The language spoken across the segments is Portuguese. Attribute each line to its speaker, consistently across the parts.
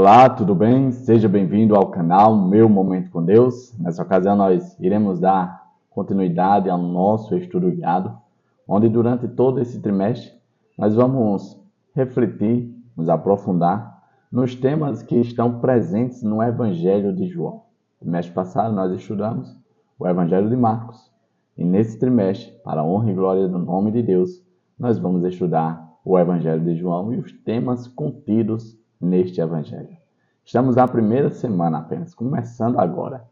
Speaker 1: Olá, tudo bem? Seja bem-vindo ao canal Meu Momento com Deus. Nessa ocasião nós iremos dar continuidade ao nosso estudo guiado, onde durante todo esse trimestre nós vamos refletir, nos aprofundar nos temas que estão presentes no Evangelho de João. No trimestre passado nós estudamos o Evangelho de Marcos e nesse trimestre, para a honra e glória do nome de Deus, nós vamos estudar o Evangelho de João e os temas contidos neste Evangelho. Estamos na primeira semana apenas, começando agora.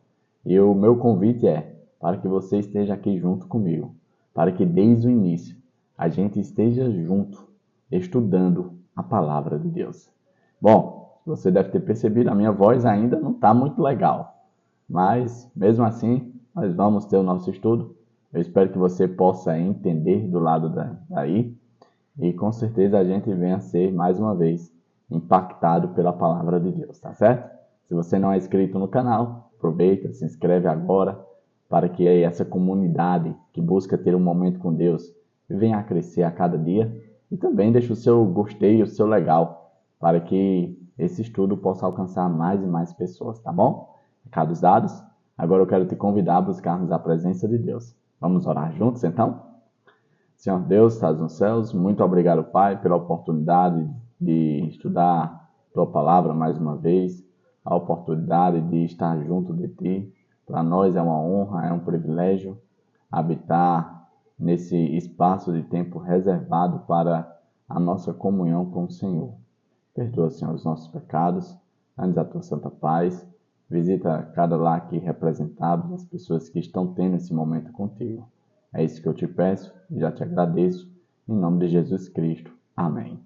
Speaker 1: E o meu convite é para que você esteja aqui junto comigo, para que desde o início a gente esteja junto, estudando a Palavra de Deus. Bom, você deve ter percebido, a minha voz ainda não está muito legal, mas mesmo assim nós vamos ter o nosso estudo. Eu espero que você possa entender do lado daí e com certeza a gente venha ser mais uma vez impactado pela palavra de Deus, tá certo? Se você não é inscrito no canal, aproveita, se inscreve agora para que essa comunidade que busca ter um momento com Deus venha a crescer a cada dia e também deixe o seu gostei, o seu legal, para que esse estudo possa alcançar mais e mais pessoas, tá bom? Recados dados, agora eu quero te convidar a buscarmos a presença de Deus. Vamos orar juntos então? Senhor Deus, estás nos céus, muito obrigado, Pai, pela oportunidade de estudar Tua Palavra mais uma vez, a oportunidade de estar junto de Ti. Para nós é uma honra, é um privilégio habitar nesse espaço de tempo reservado para a nossa comunhão com o Senhor. Perdoa, Senhor, os nossos pecados, dá-nos a Tua santa paz, visita cada lar aqui representado, as pessoas que estão tendo esse momento contigo. É isso que eu te peço e já te agradeço, em nome de Jesus Cristo. Amém.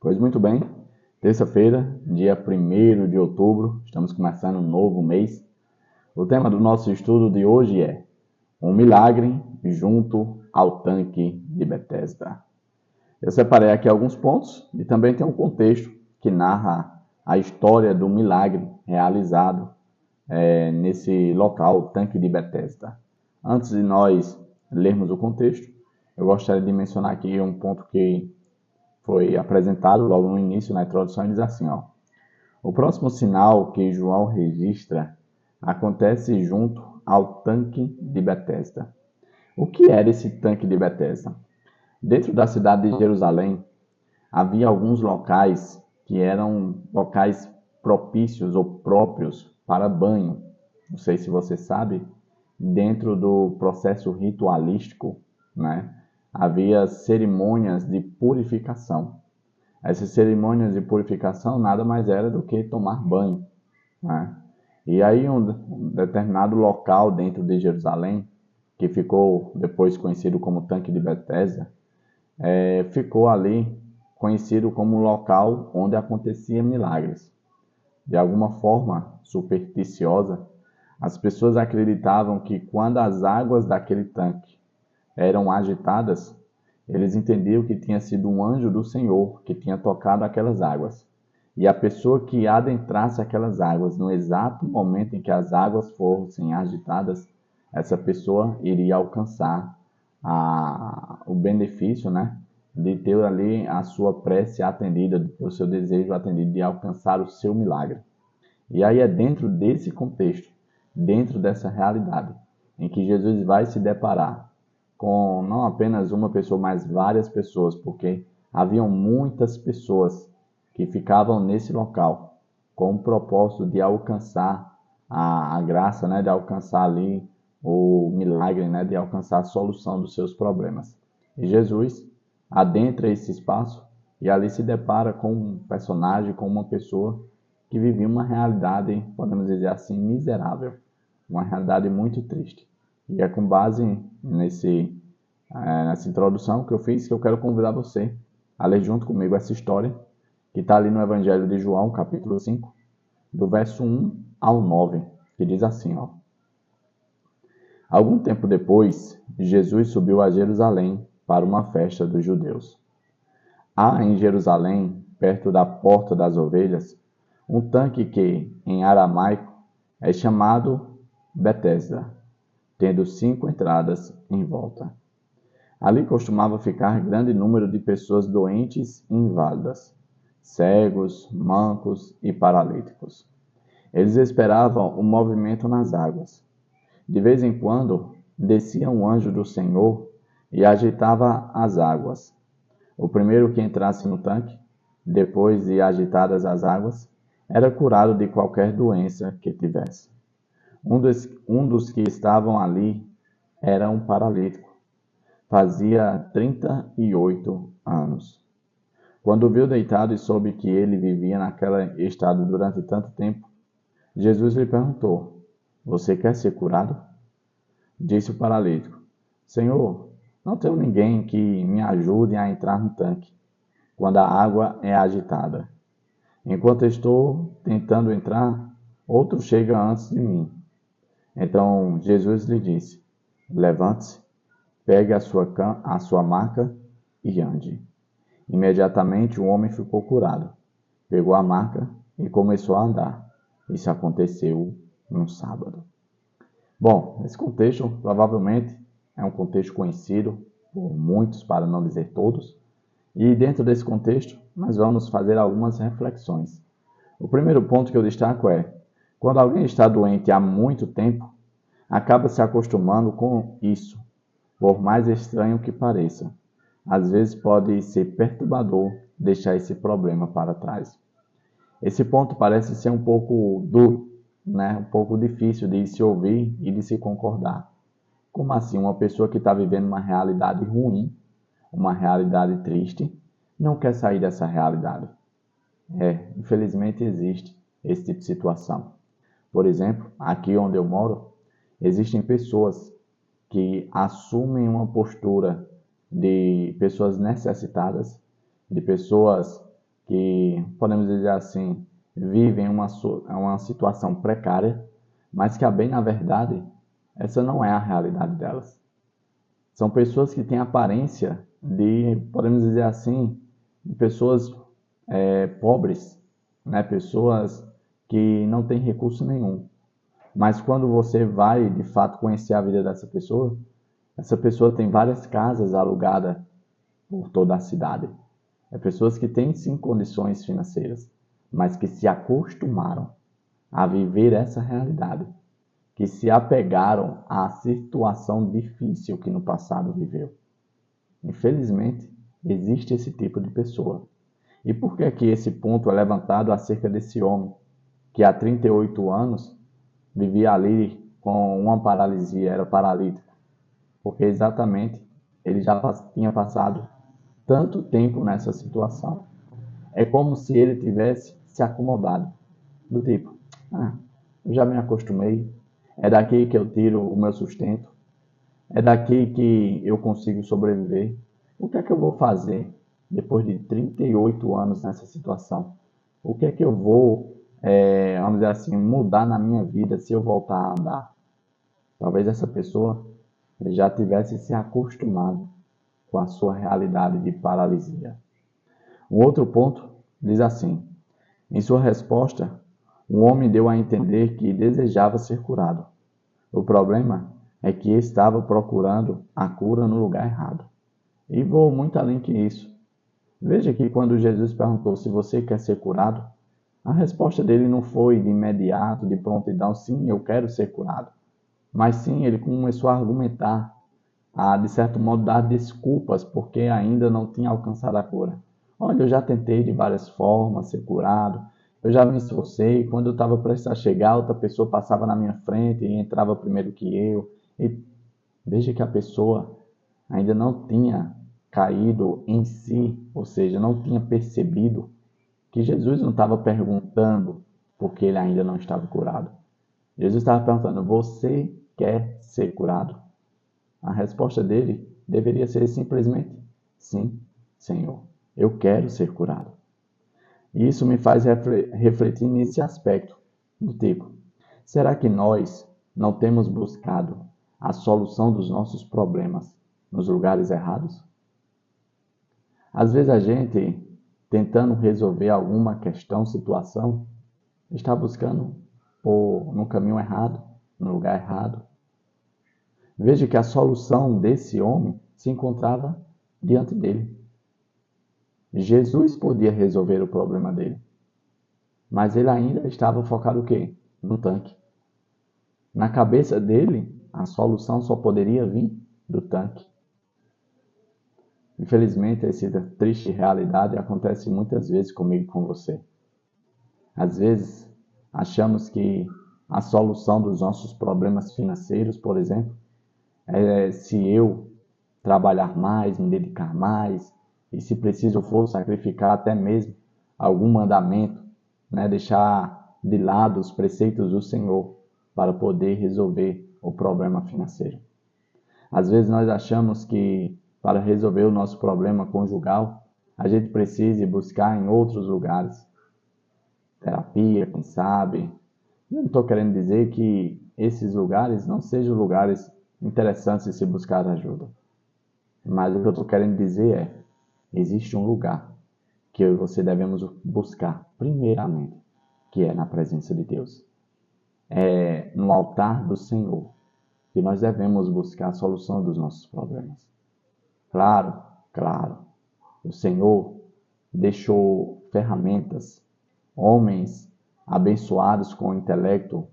Speaker 1: Pois muito bem, terça-feira, dia 1º de outubro, estamos começando um novo mês. O tema do nosso estudo de hoje é um milagre junto ao tanque de Betesda. Eu separei aqui alguns pontos e também tem um contexto que narra a história do milagre realizado nesse local, o tanque de Betesda. Antes de nós lermos o contexto, eu gostaria de mencionar aqui um ponto que foi apresentado logo no início, na introdução, e diz assim, o próximo sinal que João registra acontece junto ao tanque de Betesda. O que era esse tanque de Betesda? Dentro da cidade de Jerusalém, havia alguns locais que eram locais propícios ou próprios para banho. Não sei se você sabe, dentro do processo ritualístico, né, havia cerimônias de purificação. Essas cerimônias de purificação nada mais era do que tomar banho, né? E aí um determinado local dentro de Jerusalém, que ficou depois conhecido como Tanque de Betesda, ficou ali conhecido como um local onde acontecia milagres. De alguma forma supersticiosa, as pessoas acreditavam que quando as águas daquele tanque eram agitadas, eles entendiam que tinha sido um anjo do Senhor que tinha tocado aquelas águas. E a pessoa que adentrasse aquelas águas, no exato momento em que as águas fossem agitadas, essa pessoa iria alcançar o benefício, né, de ter ali a sua prece atendida, o seu desejo atendido, de alcançar o seu milagre. E aí é dentro desse contexto, dentro dessa realidade, em que Jesus vai se deparar com não apenas uma pessoa, mas várias pessoas, porque haviam muitas pessoas que ficavam nesse local com o propósito de alcançar a graça, né, de alcançar ali o milagre, né, de alcançar a solução dos seus problemas. E Jesus adentra esse espaço e ali se depara com um personagem, com uma pessoa que vivia uma realidade, podemos dizer assim, miserável, uma realidade muito triste. E é com base nessa introdução que eu fiz que eu quero convidar você a ler junto comigo essa história que está ali no Evangelho de João, capítulo 5, do verso 1 ao 9, que diz assim, Algum tempo depois, Jesus subiu a Jerusalém para uma festa dos judeus. Há em Jerusalém, perto da Porta das Ovelhas, um tanque que, em aramaico, é chamado Betesda, tendo 5 entradas em volta. Ali costumava ficar grande número de pessoas doentes e inválidas, cegos, mancos e paralíticos. Eles esperavam o movimento nas águas. De vez em quando, descia um anjo do Senhor e agitava as águas. O primeiro que entrasse no tanque, depois de agitadas as águas, era curado de qualquer doença que tivesse. Um dos que estavam ali era um paralítico. Fazia 38 anos. Quando o viu deitado e soube que ele vivia naquele estado durante tanto tempo, Jesus lhe perguntou: Você quer ser curado? Disse o paralítico: Senhor, não tenho ninguém que me ajude a entrar no tanque quando a água é agitada. Enquanto estou tentando entrar, outro chega antes de mim. Então Jesus lhe disse: Levante-se, pegue a sua maca e ande. Imediatamente o homem ficou curado, pegou a maca e começou a andar. Isso aconteceu num sábado. Bom, esse contexto provavelmente é um contexto conhecido por muitos, para não dizer todos, e dentro desse contexto nós vamos fazer algumas reflexões. O primeiro ponto que eu destaco é: quando alguém está doente há muito tempo, acaba se acostumando com isso, por mais estranho que pareça. Às vezes pode ser perturbador deixar esse problema para trás. Esse ponto parece ser um pouco duro, né? Um pouco difícil de se ouvir e de se concordar. Como assim uma pessoa que está vivendo uma realidade ruim, uma realidade triste, não quer sair dessa realidade? Infelizmente existe esse tipo de situação. Por exemplo, aqui onde eu moro, existem pessoas que assumem uma postura de pessoas necessitadas, de pessoas que, podemos dizer assim, vivem uma situação precária, mas que, a bem na verdade, essa não é a realidade delas. São pessoas que têm aparência de, podemos dizer assim, de pessoas pobres, né? Pessoas que não têm recurso nenhum. Mas quando você vai, de fato, conhecer a vida dessa pessoa tem várias casas alugadas por toda a cidade. Pessoas que têm, sim, condições financeiras, mas que se acostumaram a viver essa realidade, que se apegaram à situação difícil que no passado viveu. Infelizmente, existe esse tipo de pessoa. E por que esse ponto é levantado acerca desse homem, que há 38 anos vivia ali com uma paralisia, era paralítico? Porque exatamente ele já tinha passado tanto tempo nessa situação. É como se ele tivesse se acomodado, do tipo: eu já me acostumei, é daqui que eu tiro o meu sustento, é daqui que eu consigo sobreviver. O que é que eu vou fazer depois de 38 anos nessa situação? O que é que eu vou, vamos dizer assim, mudar na minha vida se eu voltar a andar? Talvez essa pessoa já tivesse se acostumado com a sua realidade de paralisia. Um outro ponto diz assim: em sua resposta, o homem deu a entender que desejava ser curado. O problema é que estava procurando a cura no lugar errado. E vou muito além que isso. Veja que quando Jesus perguntou se você quer ser curado, a resposta dele não foi de imediato, de prontidão: sim, eu quero ser curado. Mas sim, ele começou a argumentar, de certo modo, dar desculpas porque ainda não tinha alcançado a cura. Olha, eu já tentei de várias formas ser curado, eu já me esforcei, quando eu estava prestes a chegar, outra pessoa passava na minha frente e entrava primeiro que eu. E veja que a pessoa ainda não tinha caído em si, ou seja, não tinha percebido que Jesus não estava perguntando porque ele ainda não estava curado. Jesus estava perguntando: você quer ser curado? A resposta dele deveria ser simplesmente: sim, Senhor, eu quero ser curado. E isso me faz refletir nesse aspecto, do tipo: será que nós não temos buscado a solução dos nossos problemas nos lugares errados? Às vezes a gente, tentando resolver alguma questão, situação, está buscando no caminho errado, no lugar errado. Veja que a solução desse homem se encontrava diante dele. Jesus podia resolver o problema dele, mas ele ainda estava focado o quê? No tanque. Na cabeça dele, a solução só poderia vir do tanque. Infelizmente, essa triste realidade acontece muitas vezes comigo e com você. Às vezes, achamos que a solução dos nossos problemas financeiros, por exemplo, é se eu trabalhar mais, me dedicar mais, e se preciso for sacrificar até mesmo algum mandamento, né? Deixar de lado os preceitos do Senhor para poder resolver o problema financeiro. Às vezes nós achamos que para resolver o nosso problema conjugal, a gente precisa buscar em outros lugares. Terapia, quem sabe. Eu não estou querendo dizer que esses lugares não sejam lugares interessantes de se buscar ajuda. Mas o que eu estou querendo dizer é, existe um lugar que eu e você devemos buscar primeiramente, que é na presença de Deus. É no altar do Senhor que nós devemos buscar a solução dos nossos problemas. Claro, o Senhor deixou ferramentas, homens abençoados com intelecto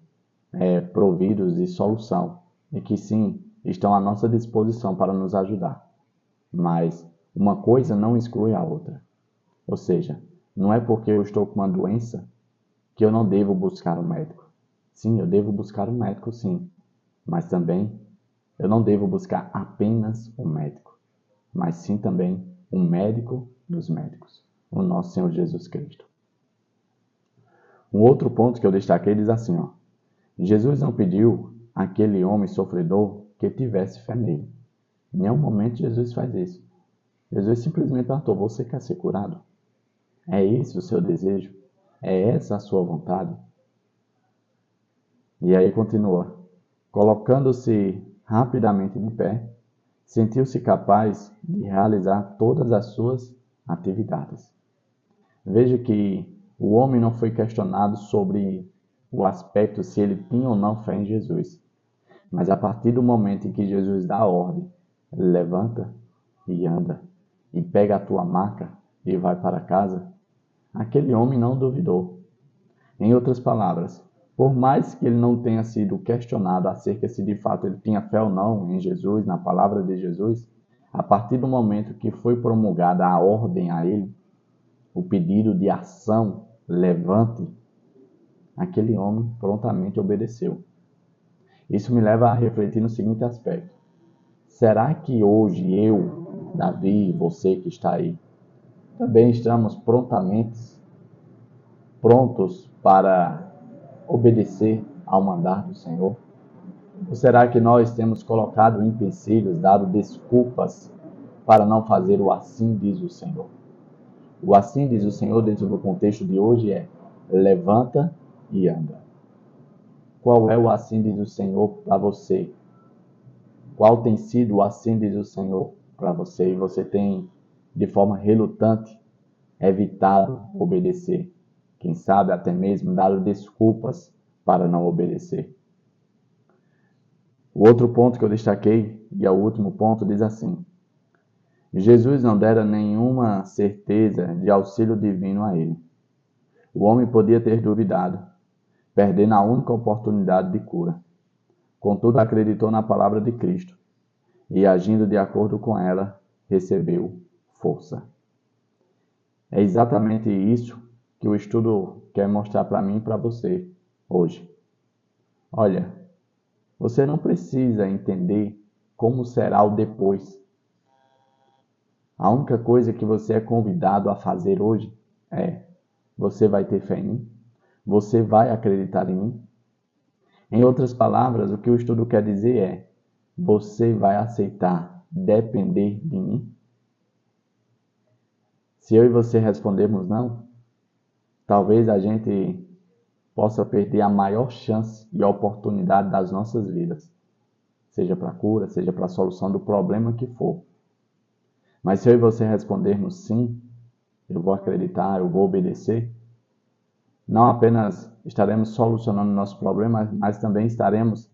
Speaker 1: providos de solução, e que sim, estão à nossa disposição para nos ajudar. Mas uma coisa não exclui a outra. Ou seja, não é porque eu estou com uma doença que eu não devo buscar um médico. Sim, eu devo buscar um médico, sim. Mas também eu não devo buscar apenas um médico, mas sim também um médico dos médicos, o nosso Senhor Jesus Cristo. Um outro ponto que eu destaquei diz assim, ó, Jesus não pediu àquele homem sofredor que tivesse fé nele. Em nenhum momento Jesus faz isso. Jesus simplesmente perguntou, você quer ser curado? É esse o seu desejo? É essa a sua vontade? E aí continua. Colocando-se rapidamente de pé, sentiu-se capaz de realizar todas as suas atividades. Veja que o homem não foi questionado sobre o aspecto se ele tinha ou não fé em Jesus. Mas a partir do momento em que Jesus dá a ordem, levanta e anda, e pega a tua maca e vai para casa, aquele homem não duvidou. Em outras palavras, por mais que ele não tenha sido questionado acerca se de fato ele tinha fé ou não em Jesus, na palavra de Jesus, a partir do momento que foi promulgada a ordem a ele, o pedido de ação, levante, aquele homem prontamente obedeceu. Isso me leva a refletir no seguinte aspecto. Será que hoje eu, Davi, você que está aí, também estamos prontos para obedecer ao mandar do Senhor? Ou será que nós temos colocado empecilhos, dado desculpas para não fazer o assim diz o Senhor? O assim diz o Senhor dentro do contexto de hoje é levanta e anda. Qual é o assim diz o Senhor para você? Qual tem sido o assim diz o Senhor para você? E você tem, de forma relutante, evitado obedecer. Quem sabe até mesmo dado desculpas para não obedecer. O outro ponto que eu destaquei, e é o último ponto, diz assim: Jesus não dera nenhuma certeza de auxílio divino a ele. O homem podia ter duvidado, perdendo a única oportunidade de cura. Contudo, acreditou na palavra de Cristo e, agindo de acordo com ela, recebeu força. É exatamente isso que o estudo quer mostrar para mim e para você hoje. Olha, você não precisa entender como será o depois. A única coisa que você é convidado a fazer hoje é: você vai ter fé em mim? Você vai acreditar em mim? Em outras palavras, o que o estudo quer dizer é: você vai aceitar depender de mim? Se eu e você respondermos não, talvez a gente possa perder a maior chance e oportunidade das nossas vidas, seja para a cura, seja para a solução do problema que for. Mas se eu e você respondermos sim, eu vou acreditar, eu vou obedecer, não apenas estaremos solucionando nossos problemas, mas também estaremos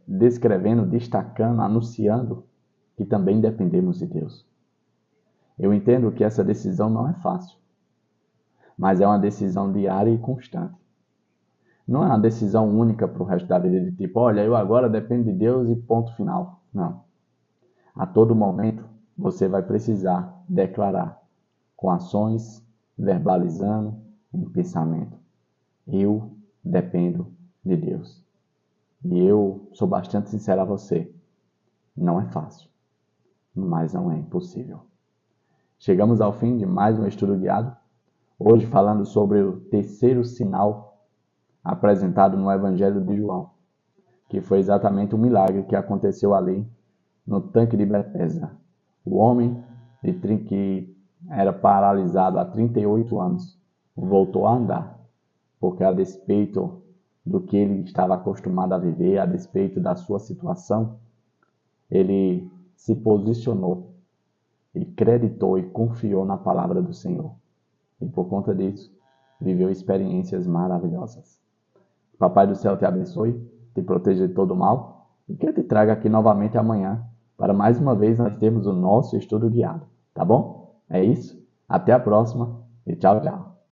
Speaker 1: descrevendo, destacando, anunciando que também dependemos de Deus. Eu entendo que essa decisão não é fácil, mas é uma decisão diária e constante. Não é uma decisão única para o resto da vida, de tipo, olha, eu agora dependo de Deus e ponto final. Não. A todo momento, você vai precisar declarar com ações, verbalizando, em pensamento. Eu dependo de Deus. E eu sou bastante sincero a você. Não é fácil, mas não é impossível. Chegamos ao fim de mais um estudo guiado. Hoje falando sobre o terceiro sinal apresentado no Evangelho de João, que foi exatamente o milagre que aconteceu ali no tanque de Betesda. O homem que era paralisado há 38 anos voltou a andar, porque a despeito do que ele estava acostumado a viver, a despeito da sua situação, ele se posicionou e creditou e confiou na palavra do Senhor. E por conta disso, viveu experiências maravilhosas. Papai do céu te abençoe, te proteja de todo mal e que eu te traga aqui novamente amanhã para mais uma vez nós termos o nosso estudo guiado, tá bom? É isso, até a próxima e tchau, tchau.